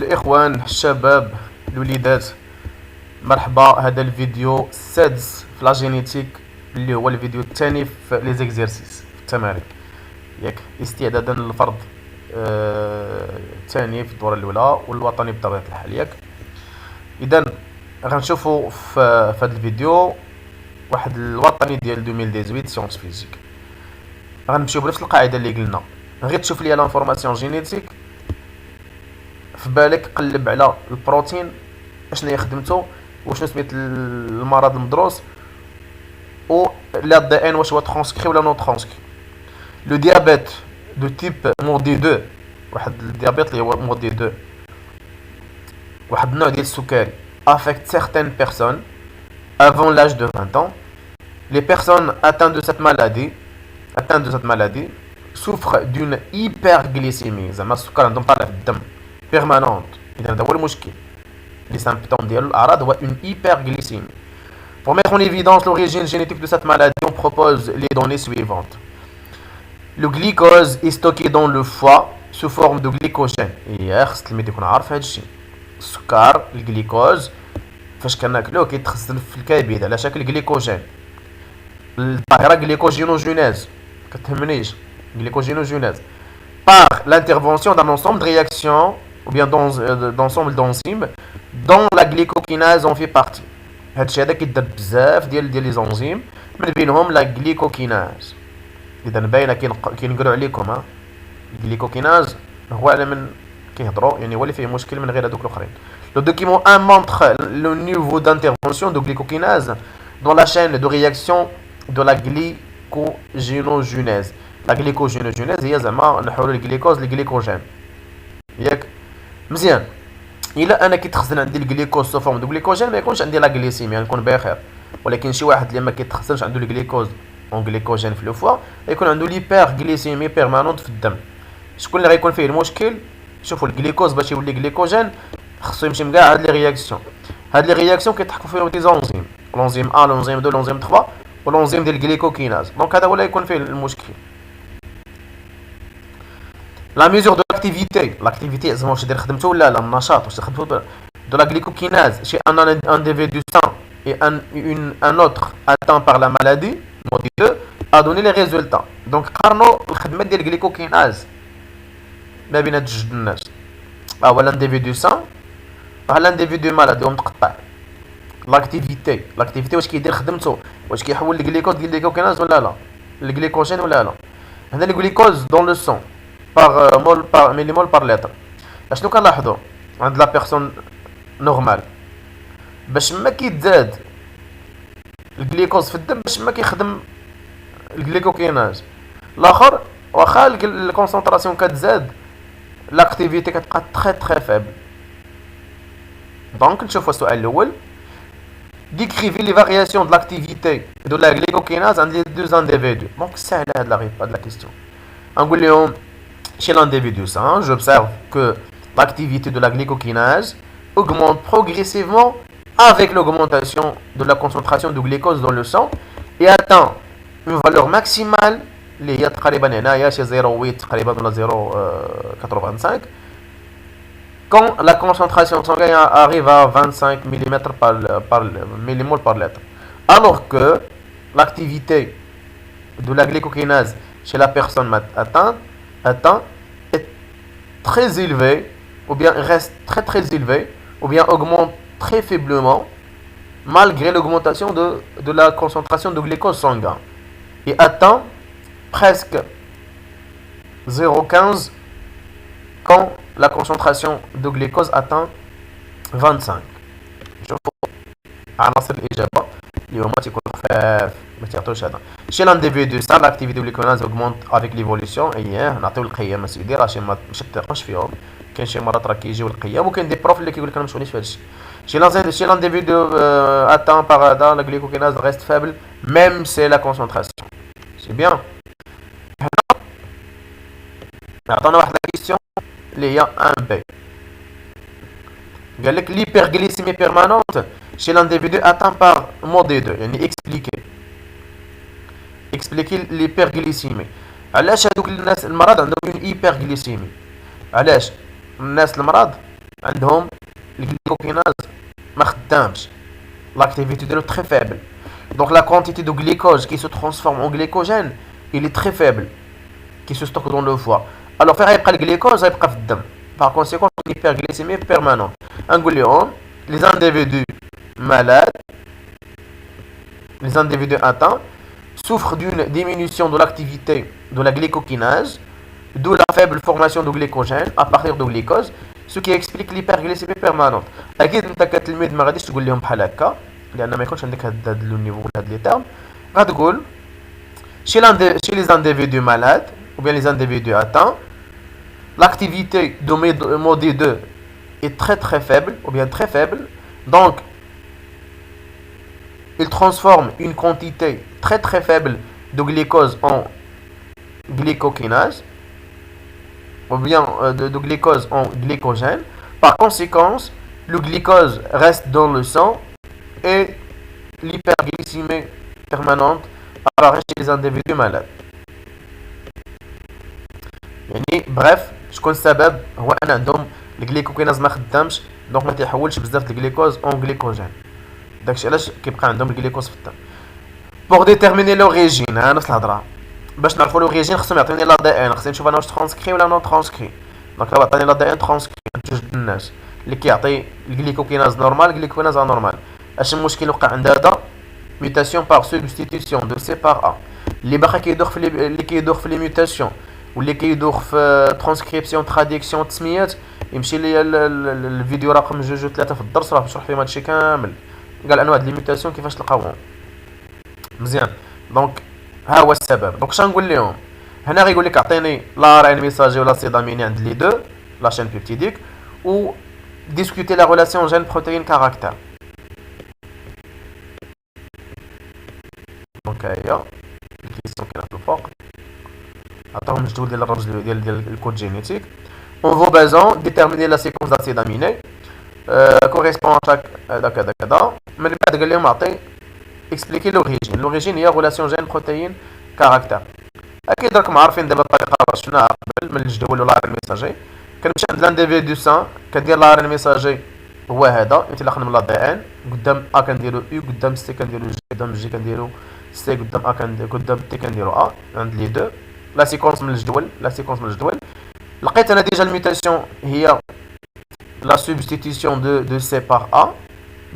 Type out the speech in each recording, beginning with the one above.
الإخوان الشباب الوليدات، مرحبا. هذا الفيديو السادس في لا جينيتيك، اللي هو الفيديو الثاني في لي زيكزيرسيس في التمارين، ياك استعدادا للفرض الثاني في الدوره الاولى والوطني بطبيعه الحال، ياك. اذا غنشوفوا في هذا الفيديو واحد الوطني ديال 2018 سيونس فيزيك. غنمشيو بنفس القاعده اللي قلنا، غير تشوف ليا لانفورماسيون جينيتيك، في بالك قلب على البروتين اشنو هي خدمته، وشنو سميت المرض المدروس، و لا دي ان واش هو ترانسكري ولا نو ترانسكري. لو ديابيت دو تيب مودي 2، واحد الديابيت اللي هو مودي 2، واحد النوع ديال السكري affecte certaines personnes avant l'âge de 20 ans. Les personnes atteintes de cette maladie souffrent d'une hyperglycémie، زعما السكر عندهم طالع في الدم permanente. إذا هذا هو المشكل. Les symptômes ديالو الأعراض هو une hyperglycémie. Pour mettre en évidence l'origine génétique de cette maladie, on propose les données suivantes. Le glycose est stocké dans le foie sous forme de glycogène. خص التلميذ يكون عارف هذا الشيء. السكر الجليكوز فاش كناكلوه كيتخزن في الكبد على شكل جليكوجين. الظاهره جليكوجينوجينيز كتهمنيش، جليكوجينوجينيز par l'intervention d'un ensemble de réactions ou bien d'ensemble d'enzymes dont la glycokinase en fait partie. هادشي هذا كيدير بزاف ديال لي زونزيم، من بينهم لا جليكوكيناز. اذا باينه كينقروا عليكم، ها الجليكوكيناز هو على من كيهضروا، يعني هو اللي فيه مشكل من غير هذوك الاخرين. Le document 1 montre le niveau d'intervention de glycokinase dans la chaîne de réaction de la glycogénogenèse. La glycogénogenèse هي زعما نحولوا الجليكوز لجليكوجين، ياك مزيان. الا انا كيتخزن عندي الجليكوز سو فورم دو جليكوجين ما يكونش عندي لا غليسيميا، نكون بخير. ولكن شي واحد اللي ما كيتخزنش عنده الجليكوز اون جليكوجين في لو فوا يكون عنده ليبر غليسيمي بيرمانونت في الدم. شكون اللي غيكون فيه المشكل؟ شوفوا الجليكوز باش يولي جليكوجين خصو يمشي مع هاد لي رياكسيون. هاد لي رياكسيون كيتحكموا فيهم دي زونزيم، لونزيم ا لونزيم 2 لونزيم 3 ولونزيم ديال الجليكوكيناز. دونك هذا هو اللي يكون فيه المشكل. La mesure de l'activité زعما واش داير خدمته ولا لا، النشاط واش خدمته de la glycokinase chez un individu du sang et un autre atteint par la maladie mode 2 a donné les résultats. Donc قارنوا الخدمه ديال الجليكوكيناز ما بين هاد جوج الناس. هو الانديفيدو سان وها الانديفيدو مالاد ومتقطع. لاكتيفيتي واش كيدير خدمته، واش كيحول الجليكوز ديال الجليكوكيناز ولا لا، الجليكوجين ولا لا. هنا الجليكوز دون لو سون par millimol par litre. اشنو كنلاحظوا عند لا بيرسون نورمال؟ باش ما كيتزاد الجليكوز في الدم، باش ما كيخدم الجليكوكيناز. الاخر واخا الكونسونطراسيون كتزاد لاكتيفيتي كتبقى تري فابل. دونك نشوفوا السؤال الاول. décrivez les variations de l'activité de la glycokinase entre les deux individus. Donc سهله هاد لا question. نقول لهم chez l'individu sain, j'observe que l'activité de la glycokinase augmente progressivement avec l'augmentation de la concentration de glucose dans le sang et atteint une valeur maximale اللي هي تقريبا هنايا شي 0.8 تقريبا ولا 0.85 quand la concentration sanguine arrive à 25 mm par millimole par litre, alors que l'activité de la glycokinase chez la personne atteinte est très élevée, ou bien reste très élevée, ou bien augmente très faiblement malgré l'augmentation de la concentration de glucose sanguin et atteint presque 0,15 quand la concentration de glucose atteint 25. شوفوا عناصر الإجابة اللي هما تيكونوا خفاف ما تيعطيوش هذا. Chez l'individu ça l'activité glycokinase augmente avec l'évolution. نعطيو القيم اسيدي، راه ما تثقش فيهم، كاين شي مرات راه كيجيو القيم وكاين دي بروف اللي كيقول لك انا مشغوليش في هادشي. Chez l'individu atteint par هذا la glycokinase reste faible même si la concentration. C'est bien. هنا عطانا واحد لا كيسيون اللي هي 1 بي. قال لك l'hyperglycémie permanente chez l'individu atteint par mode 2، يعني expliquer l'hyperglycémie. علاش هذوك الناس المرض عندهم une hyperglycémie؟ علاش الناس المرض عندهم الجليكوكيناز ما خدامش l'activité est très faible. Donc la quantité de glucose qui se transforme en glycogène, il est très faible, qui se stocke dans le foie. Alors faire le glucose, il y a par conséquent une hyperglycémie permanente. Les individus malades, les individus atteints, souffrent d'une diminution de l'activité de la glycokinase, d'où la faible formation de glycogène à partir de glucose, ce qui explique l'hyperglycémie permanente. اكيد انت كتلميذ ما غاديش تقول لهم بحال هكا لان ما يكونش عندك هذا لو نيفو ولا هاد لي تيرم غتقول chez les individus malades ou bien les individus atteints l'activité de MODY2 est très faible ou bien très faible, donc il transforme une quantité très faible de glucose en glycokinase ou bien de glucose en glycogène. Par conséquent, le glucose reste dans le sang et l'hyperglycémie permanente apparaît chez les individus malades. يعني بريف شكون السبب؟ هو ان عندهم الجليكوكيناز ما خدامش دونك ما تيحولش بزاف الجليكوز اون جليكوجين، داكشي علاش كيبقى عندهم الجليكوز في الدم. بوغ ديتيرميني لوريجين ها نفس الهضره، باش نعرفوا لوريجين خصهم يعطيوني لا دي ان، خصني نشوف انا واش ترانسكري ولا نون ترانسكري. دونك لو عطاني لا دي ان ترانسكري جوج الناس اللي كيعطي الجليكوكيناز نورمال الجليكوكيناز انورمال. اش المشكل وقع عند هذا؟ ميوتاسيون بار سبستيتيسيون دو سي بار ا اللي باقي كيدور في اللي كيدور في لي ميوتاسيون واللي كيدور في ترانسكريبسيون تراديكسيون تسميات. يمشي ليا الفيديو رقم 2 و 3 في الدرس راه بشرح فيه هادشي كامل، قال انواع د ليميتاسيون كيفاش تلقاوهم مزيان. دونك ها هو السبب. دونك شنو نقول لهم هنا؟ غيقول لك اعطيني لا ار ان ميساجي ولا سيداميني عند لي دو لا شين بيبتيديك و ديسكوتي لا ريلاسيون جين بروتين كاركتير. دونك هي الكيسيون كاينه في الفوق، عطاهم الجدول ديال الرمز ديال الكود جينيتيك. On va basant déterminer la séquence d'acides aminés correspond à chaque كذا. من بعد قال لهم اعطي expliquer l'origine. L'origine هي relation gène protéine caractère. اكيد راكم عارفين دابا الطريقه شفناها قبل من الجدول ولا ار ميساجي. كنمشي عند لانديفيدو سان كدير لا ار ميساجي هو هذا انطلاقا من لا دي ان، قدام ا كنديرو يو، قدام سي كنديرو جي، قدام جي كنديرو سي، قدام ا قدام تي كنديرو ا عند لي دو. لا سيكونس من الجدول لقيت انا ديجا الميوتاسيون هي لا سبستيتيسيون دو سي بار ا.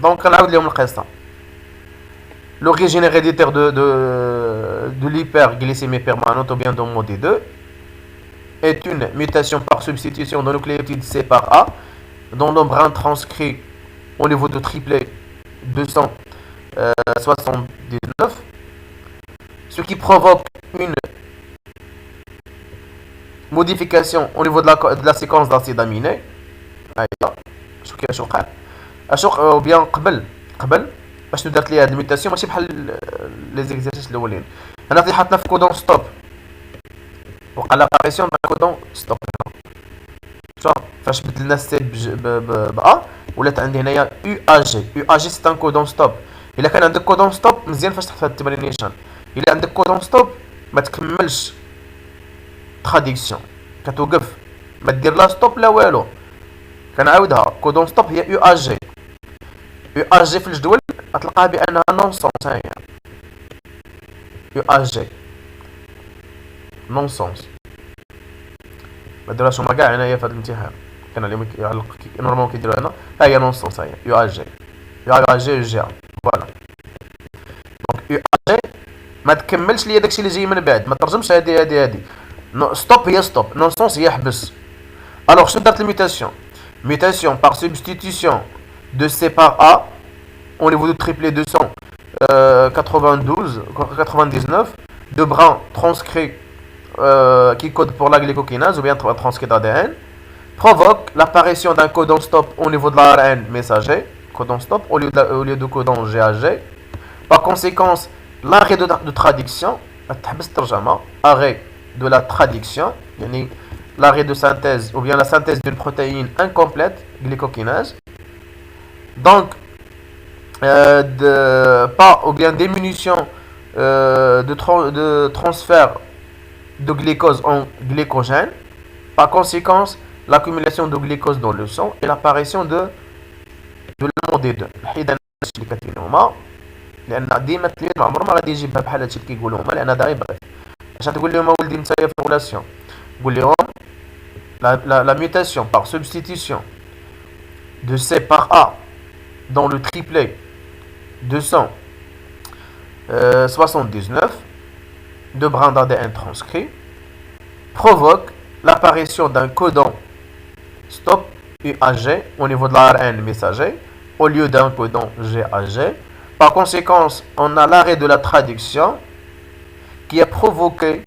دونك كنعاود لهم القصه. L'origine héréditaire de l'hyperglycémie permanente ou bien de MODY2 est une mutation par substitution de nucléotide C par A dont l'empreinte transcrit au niveau de triplet 279, ce qui provoque une modification au niveau de la séquence d'acides aminés. شو كاين وقع او بيان قبل باش درت لي هاد الميوتاسيون ماشي بحال لي زيكزيرسيس الاولين. هنا في حطنا في كودون ستوب وقع لاباريسيون دو كودون ستوب. شوف فاش بدلنا السي ب ا ولات عندي هنايا يو ا جي. يو ا جي سي ان كودون ستوب. الا كان عندك كودون ستوب مزيان فاش تحط هاد التمرين نيشان. الا عندك كودون ستوب ما تكملش تراديكسيون، كتوقف ما دير لا ستوب لا والو. كنعاودها كودون ستوب هي يو ا جي. يو ا جي في الجدول غتلقاها بانها نون سونس. هي يو ا جي نون سونس ما ديروهاش هما كاع هنايا في هذا الامتحان. كان اليوم يعلق نورمالمون كيديروا هنا. ها هي نون سونس. هي يو ا جي يو جي فوالا. دونك يو ا جي ما تكملش ليا داكشي اللي جاي من بعد، ما ترجمش هادي ستوب هي ستوب، نون سونس هي حبس. الوغ شنو درت الميوتاسيون؟ mutation par substitution de C par A au niveau du triplet 299 de brins transcrits qui codent pour la glycokinase ou bien transcrits d'ADN provoque l'apparition d'un codon stop au niveau de l'ARN messager, codon stop au lieu de codon GAG. Par conséquent, l'arrêt de traduction, arrêt de la traduction, l'arrêt de synthèse ou bien la synthèse d'une protéine incomplète, glycokinase. Donc, pas ou bien diminution de transfert de glucose en glycogène. Par conséquent, l'accumulation de glucose dans le sang et l'apparition de l'MOD2. حيد انا اللي كاتبين هما لان ديما التلميذ ما عمره ما غادي يجيبها بحال هادشي اللي كيقولوا هما لان هذا غير بغيت اش تقول لهم ولدي نتايا في الريغولاسيون قول لهم la mutation par substitution de C par A dans le triplet 279 de brins d'ADN transcrits provoque l'apparition d'un codon stop UAG au niveau de l'ARN messager au lieu d'un codon GAG. Par conséquent, on a l'arrêt de la traduction qui a provoqué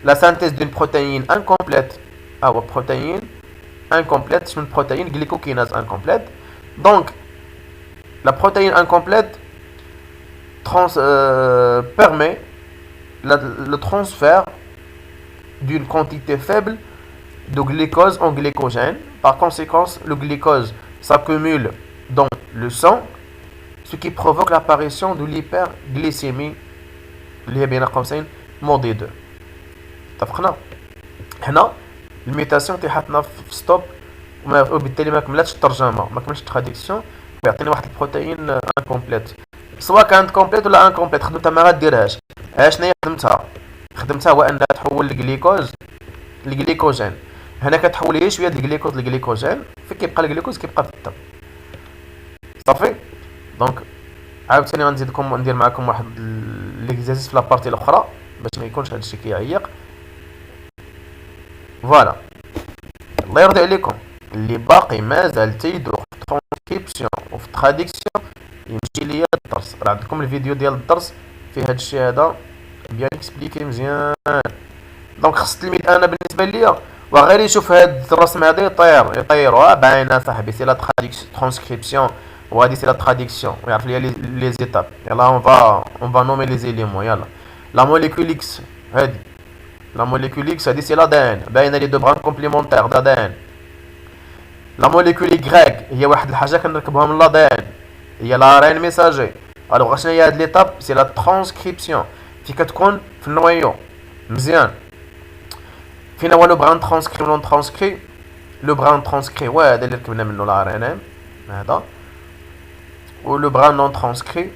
la synthèse d'une protéine incomplète. Protéine incomplète, c'est une protéine glycokinase incomplète. Donc, la protéine incomplète permet le transfert d'une quantité faible de glucose en glycogène. Par conséquent, le glucose s'accumule dans le sang, ce qui provoque l'apparition de l'hyperglycémie اللي هي بين قوسين مودي 2. اتفقنا؟ هنا الميتاسيون تيحطنا في ستوب وبالتالي ما كملتش الترجمه، ما كملتش التراديكسيون، ويعطينا واحد البروتين انكومبليت، سواء كانت كومبليت ولا انكومبليت خدمتها ما غاديرهاش. شنو هي خدمتها هو انها تحول الجليكوز لجليكوجين. هنا كتحول هي شويه ديال الجليكوز لجليكوجين، فكيبقى الجليكوز كيبقى في الدم صافي. دونك عاوتاني غنزيدكم ندير معكم واحد ليكزيرسيس في لابارتي الاخرى باش ما يكونش هادشي كيعيق. فوالا الله يرضي عليكم اللي باقي مازال تيدوق في ترانسكريبسيون وفي تراديكسيون يمشي ليا الدرس. راه عندكم الفيديو ديال الدرس فيه هادشي هذا بيان اكسبليكي مزيان. دونك خص التلميذ انا بالنسبه ليا وغير يشوف هاد الرسم هذا يطيروا باينه صاحبي سي لا ترانسكريبسيون وهادي سي لا تراديكسيون ويعرف ليا لي زيتاب. يلا اون فا نومي لي زيليمون. يلا لا موليكول اكس هادي la molécule X c'est l'ADN باينه لي دو بران كومبليمونتير d'ADN. la molécule Y هي واحد الحاجه كنركبوها من l'ADN هي l'ARN ميساجي. الوغ شنو هي هاد ليتاب؟ سي لا ترانسكريبسيون في كتكون في النويو مزيان. فين هو لو بران ترانسكري نون ترانسكري؟ لو بران ترانسكري هو هذا اللي ركبنا منه l'ARN هذا، و لو بران نون ترانسكري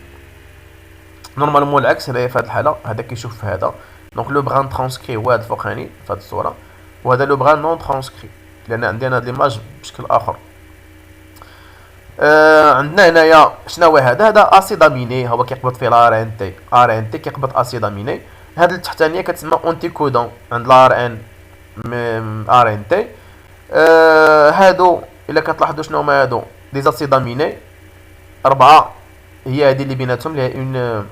نورمالمون العكس. هذا في هاد الحاله هذا كيشوف في هذا. دونك لو بران ترانسكري هو هذا الفوقاني في هذه الصوره، وهذا لو بران نون ترانسكري لان عندنا هاد ليماج بشكل اخر. عندنا هنايا شنو هو هذا اسيد اميني هو كيقبض فيه ار ان تي كيقبض اسيد اميني. هاد التحتانيه كتسمى اونتي كودون عند ار ان تي. هادو الا كتلاحظوا شنو هما هادو دي اسيد اميني 4 هي هذه اللي بيناتهم اللي هي اون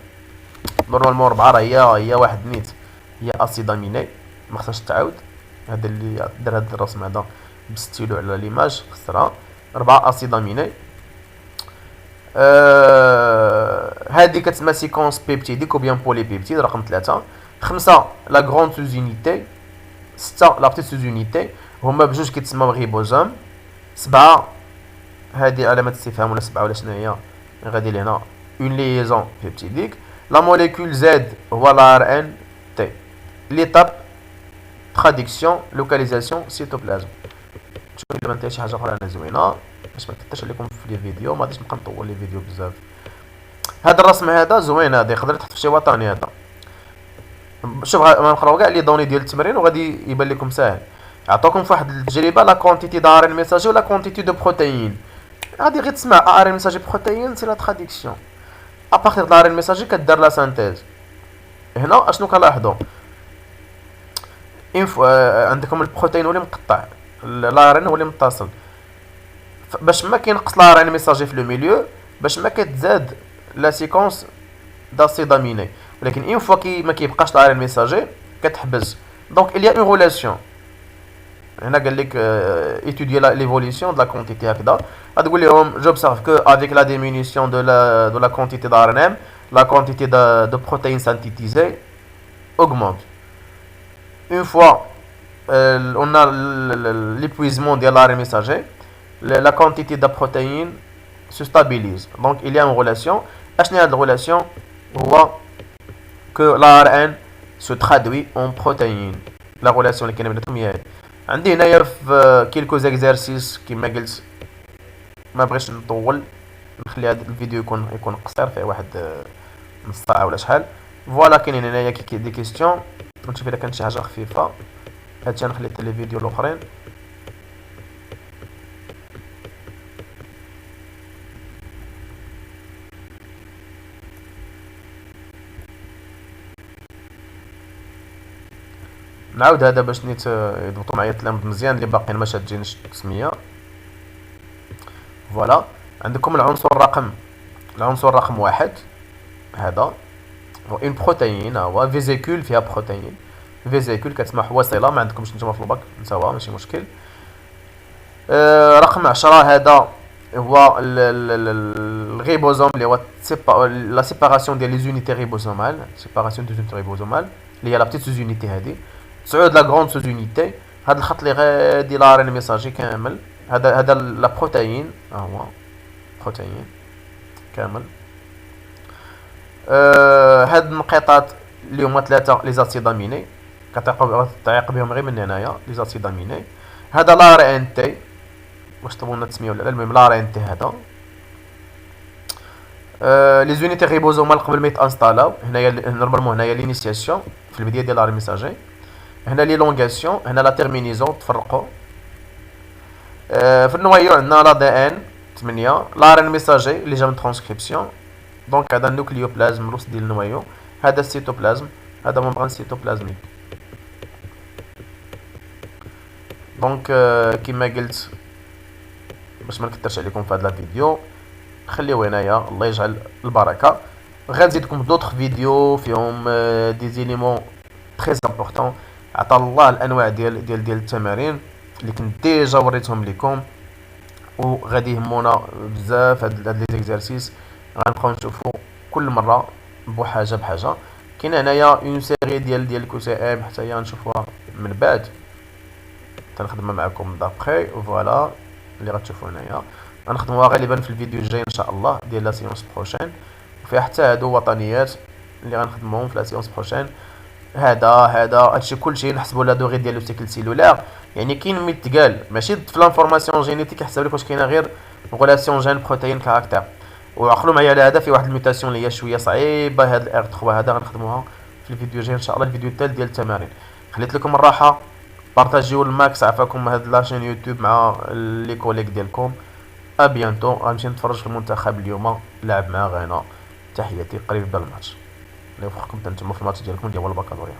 نورمالمون 4 راه هي واحد نيت هي اسيد اميني ما خصهاش تعاود. هذا اللي دار هذا الرسم هذا بستيلو على ليماج خسرها 4 اسيد اميني. هذه كتسمى سيكونس بيبتيديك او بيان بولي بيبتيد رقم 3. 5 لا غروند سوزونيتي. 6 لا بتيت سوزونيتي هما بجوج كيتسموا ريبوزوم. 7 هذه علامه استفهام ولا 7 ولا شنو هي غادي لهنا اون ليزون بيبتيديك. La molécule Z هو l'ARN T. L'étape traduction localisation cytoplasme. شوفوا الا بانت شي حاجه اخرى انا زوينه باش ما نكثرش عليكم في لي فيديو، ما غاديش نبقى نطول لي فيديو بزاف. هذا الرسم هذا زوين، هذا يقدر تحط في شي وطني هذا. شوف غنقراو كاع لي دوني ديال التمرين وغادي يبان لكم ساهل. عطاكم في واحد التجربه لا كونتيتي d'ARN ميساجي ولا كونتيتي دو بروتيين. غادي غير تسمع ARN ميساجي بروتيين سي لا تراديكسيون. ابارتيغ دار الميساجي كدار لا سانتيز. هنا اشنو كنلاحظوا عندكم البروتين هو اللي مقطع، لارين هو اللي متصل، باش ما كينقص لارين ميساجي في لو ميليو باش ما كتزاد لا سيكونس داسيد اميني، ولكن اون فوا ما كيبقاش لارين ميساجي كتحبس. دونك il y a une relation. هنا قال لك étudier l'évolution de la quantité هكذا. غتقول لهم j'observe que avec la diminution de la quantité d'ARN la quantité de protéines synthétisées augmente. Une fois on a l'épuisement de l'ARN messager, la quantité de protéines se stabilise. Donc il y a une relation. اشنو هاد الريلاسيون؟ هو que l'ARN se traduit en protéines. La relation اللي كاينه بيناتهم هي هادي. عندي هنايا في كيلكو زيكزارسيس كيما قلت، ما بغيتش نطول، نخلي هذا الفيديو يكون قصير، فيه واحد نص ساعه ولا شحال. فوالا كاينين هنايا دي كيستيون، نشوف الا كانت شي حاجه خفيفه. هادشي نخلي حتى لي فيديو الاخرين. نعاود هذا باش نيت يضبطوا معايا التلامذ مزيان اللي باقيين ما شادينش التسميه. فوالا عندكم العنصر رقم واحد، هذا هو اون بروتيين، هو فيزيكول فيها بروتيين. فيزيكول كتسمى حويصله، ما عندكمش نتوما في الباك نساوها ماشي مشكل. رقم 10 هذا هو الريبوزوم، اللي هو لا سيباراسيون ديال لي زونيتي ريبوزومال، سيباراسيون دو زونيتي ريبوزومال اللي هي لا بتيت سوزونيتي هذه. 9 لا غروند سوزونيتي، هذا الخط اللي غادي لا رين ميساجي كامل، هذا لا بروتيين، ها هو بروتيين كامل. هاد النقيطات اللي هما 3 لي زاسيد اميني، كتعيق بهم غير من هنايا لي زاسيد اميني. هذا لا ري ان تي، واش طلبوا لنا التسميه ولا لا، المهم لا ري ان تي هذا. لي زونيتي ريبوزومال قبل ما يتانستالاو، هنايا نورمالمون هنايا لينيسياسيون في البدايه ديال لا ميساجي، هنا لي لونغاسيون، هنا لا تيرمينيزون تفرقوا. في النويو عندنا لا دي ان 8، لا رين ميساجي اللي جا من ترانسكريبسيون. دونك هذا النوكليوبلازم الوسط ديال النويو، هذا السيتوبلازم، هذا ممبران سيتوبلازميك. دونك كيما قلت باش ما نكثرش عليكم في هذا الفيديو، خليوه هنايا، الله يجعل البركه. غنزيدكم دوطخ فيديو فيهم دي زيليمون تري امبورطون. عطا الله الانواع ديال التمارين اللي كنت ديجا وريتهم لكم، وغادي يهمونا بزاف هاد لي زيكزارسيس. غنبقاو نشوفو كل مره بحاجه بحاجه. كاين هنايا اون سيري ديال الكو سي ام حتى هي نشوفوها من بعد، تنخدمها معكم دابخي. فوالا اللي غتشوفوا هنايا غنخدموها غالبا في الفيديو الجاي ان شاء الله ديال لا سيونس بروشين، وفيها حتى هادو وطنيات اللي غنخدموهم في لا سيونس بروشين. هذا هادشي كلشي نحسبوا لا دوغي ديال لو سيكل سيلولار، يعني كاين ميت تقال ماشي في لانفورماسيون جينيتيك يحسب لك واش كاينه غير غولاسيون جين بروتين كاركتير. وعقلوا معايا على هذا، في واحد الميوتاسيون اللي هي شويه صعيبه، هاد الار 3 هذا غنخدموها في الفيديو الجاي ان شاء الله، الفيديو الثالث ديال التمارين. خليت لكم الراحه، بارطاجيو الماكس عفاكم هاد لاشين يوتيوب مع لي كوليك ديالكم. ابيانتو غنمشي نتفرج في المنتخب اليوم، لعب مع غانا. تحياتي، قريب يبدا الماتش، الله يوفقكم نتوما في الماتش ديالكم ديال البكالوريا.